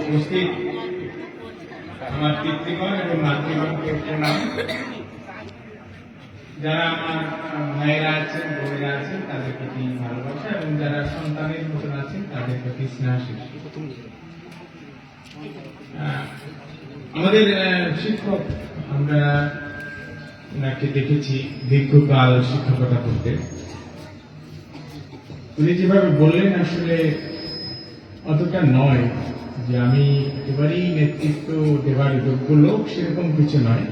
উপস্থিত আমার পিতৃগণ এবং মাতৃগণকে প্রণাম। যারা আমার ভাইয়েরা আছেন, বোনেরা আছেন, তাদের প্রতি ভালোবাসা, এবং যারা সন্তানের মতন আছেন তাদের প্রতি স্নেহ। আমাদের শিক্ষক, আমরা ওনাকে দেখেছি দীর্ঘকাল শিক্ষকতা করতে। উনি যেভাবে বললেন আসলে অতটা নয় যে আমি একেবারেই নেতৃত্ব দেবার যোগ্য লোক, সেরকম কিছু নয়।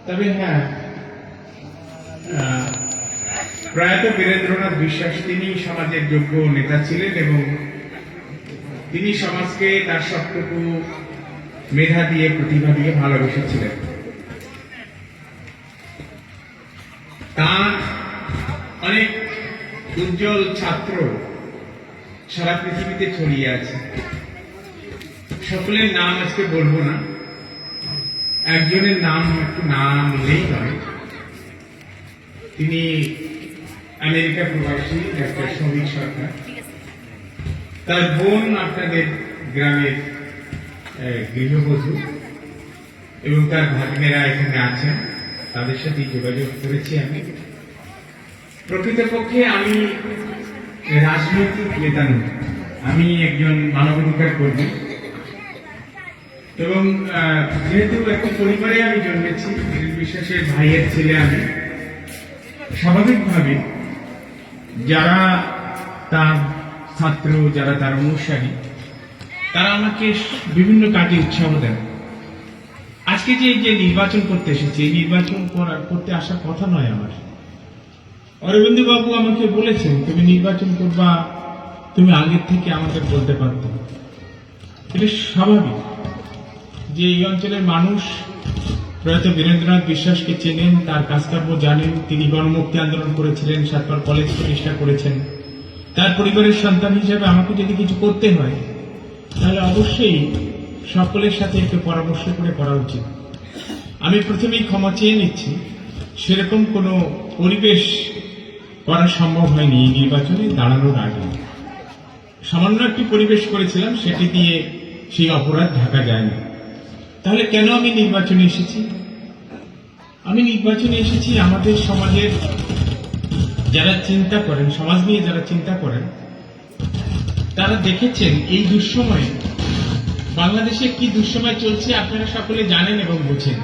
তবে হ্যাঁ, প্রয়াত বীরেন্দ্রনাথ বিশ্বাস তিনি সমাজের যোগ্য নেতা ছিলেন এবং তিনি সমাজকে তার সবটুকু মেধা দিয়ে, প্রতিভা দিয়ে ভালোবেসেছিলেন। তার অনেক উজ্জ্বল ছাত্র সারা পৃথিবীতে ছড়িয়ে আছে। সকলের নাম আজকে বলবো না, একজনের নাম একটু নাম নিলেই নয়। তিনি আমেরিকা প্রবাসী ডাক্তার শ্রমিক সরকার। তার বোন আপনাদের গ্রামের গৃহবধূ এবং তার ভাগ্নেরা এখানে আছেন, তাদের সাথে যোগাযোগ করেছি আমি। প্রকৃতপক্ষে আমি রাজনৈতিক নেতা নই, আমি একজন মানবাধিকার কর্মী এবং যেহেতু একটি পরিবারে আমি জন্মেছি, বিশ্বাসের ভাইয়ের ছেলে আমি, স্বাভাবিকভাবে যারা তার ছাত্র, যারা তার অনুসারী, তারা আমাকে বিভিন্ন কাজে উৎসাহ দেন। আজকে যে নির্বাচন করতে এসেছি, এই নির্বাচন করতে আসার কথা নয় আমার। অরবিন্দ বাবু আমাকে বলেছেন তুমি নির্বাচন করবা, তুমি আগের থেকে আমাদের বলতে পারতো। এটা স্বাভাবিক যে এই অঞ্চলের মানুষ প্রয়াত বীরেন্দ্রনাথ বিশ্বাসকে চেনেন, তার কাজকর্ম জানেন। তিনি গণমুক্তি আন্দোলন করেছিলেন, সাতবার কলেজ প্রতিষ্ঠা করেছেন। তার পরিবারের সন্তান হিসেবে আমাকে যদি কিছু করতে হয়, তাহলে অবশ্যই সকলের সাথে একটু পরামর্শ করে করা উচিত। আমি প্রথমেই ক্ষমা চেয়ে নিচ্ছি, সেরকম কোনো পরিবেশ করা সম্ভব হয়নি এই নির্বাচনে দাঁড়ানোর আগে। সামান্য একটি পরিবেশ করেছিলাম, সেটি দিয়ে সেই অপরাধ ঢাকা যায়নি। তাহলে কেন আমি নির্বাচনে এসেছি? আমি নির্বাচনে এসেছি আমাদের সমাজের যারা চিন্তা করেন, সমাজ নিয়ে যারা চিন্তা করেন, তারা দেখেছেন এই দুঃসময়ে বাংলাদেশে কি দুঃসময় চলছে আপনারা সকলে জানেন এবং বুঝেন।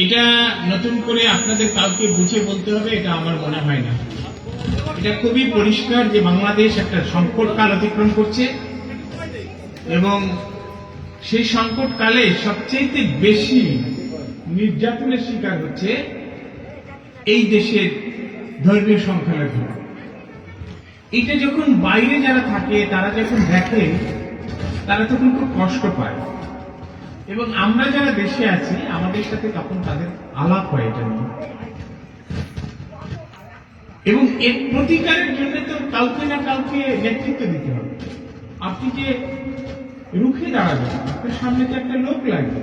এটা নতুন করে আপনাদের কাউকে বুঝে বলতে হবে এটা আমার মনে হয় না। এটা খুবই পরিষ্কার যে বাংলাদেশ একটা সংকট কাল অতিক্রম করছে এবং সেই সংকট কালে সবচেয়ে বেশি নির্যাতনের শিকার হচ্ছে এই দেশের ধর্মীয় সংখ্যালঘু। এটা যখন বাইরে যারা থাকে, তারা যখন দেখে, তারা তখন খুব কষ্ট পায় এবং আমরা যারা দেশে আছি আমাদের সাথে তখন তাদের আলাপ হয় এটা নিয়ে। এবং এর প্রতিকারের জন্য তো কাউকে না কাউকে নেতৃত্ব দিতে হবে। আপনি যে রুখে দাঁড়াবেন, আপনার সামনে তো একটা লোক লাগবে,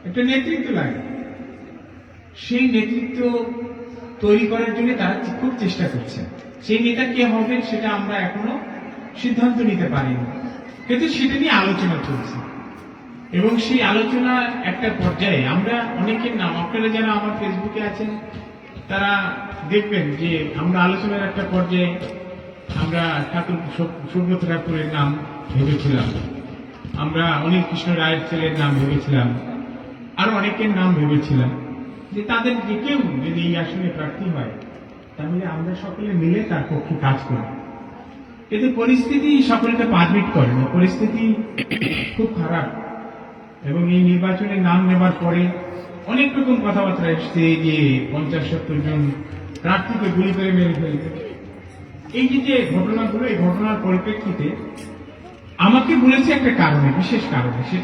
একটা নেতৃত্ব লাগবে। সেই নেতৃত্ব তৈরি করার জন্য তারা খুব চেষ্টা করছে। সেই নেতা কে হবে সেটা আমরা এখনো সিদ্ধান্ত নিতে পারিনি, কিন্তু সেটা নিয়ে আলোচনা চলছে এবং সেই আলোচনা একটা পর্যায়ে আমরা অনেকের নাম, আপনারা যারা আমার ফেসবুকে আছেন তারা দেখবেন যে আমরা আলোচনার একটা পর্যায়ে আমরা ঠাকুর সুব্রত ঠাকুরের নাম ভেবেছিলাম, আমরা অনিল কৃষ্ণ রায়ের ছেলের নাম ভেবেছিলাম, আরো অনেকের নাম ভেবেছিলাম যে তাদের যে কেউ যদি এই আসনে প্রার্থী হয় তাহলে আমরা সকলে মিলে তার পক্ষে কাজ করব। কিন্তু পরিস্থিতি সকলকে পারমিট করে না, পরিস্থিতি খুব খারাপ এবং এই নির্বাচনের নাম নেবার পরে অনেক রকম কথাবার্তা এসছে যে 50-70 জন প্রার্থীকে গুলি করে মেরে ফেলবে। এই যে ঘটনাগুলো, এই ঘটনার পরিপ্রেক্ষিতে আমাকে বলেছে একটা কারণে, বিশেষ কারণে,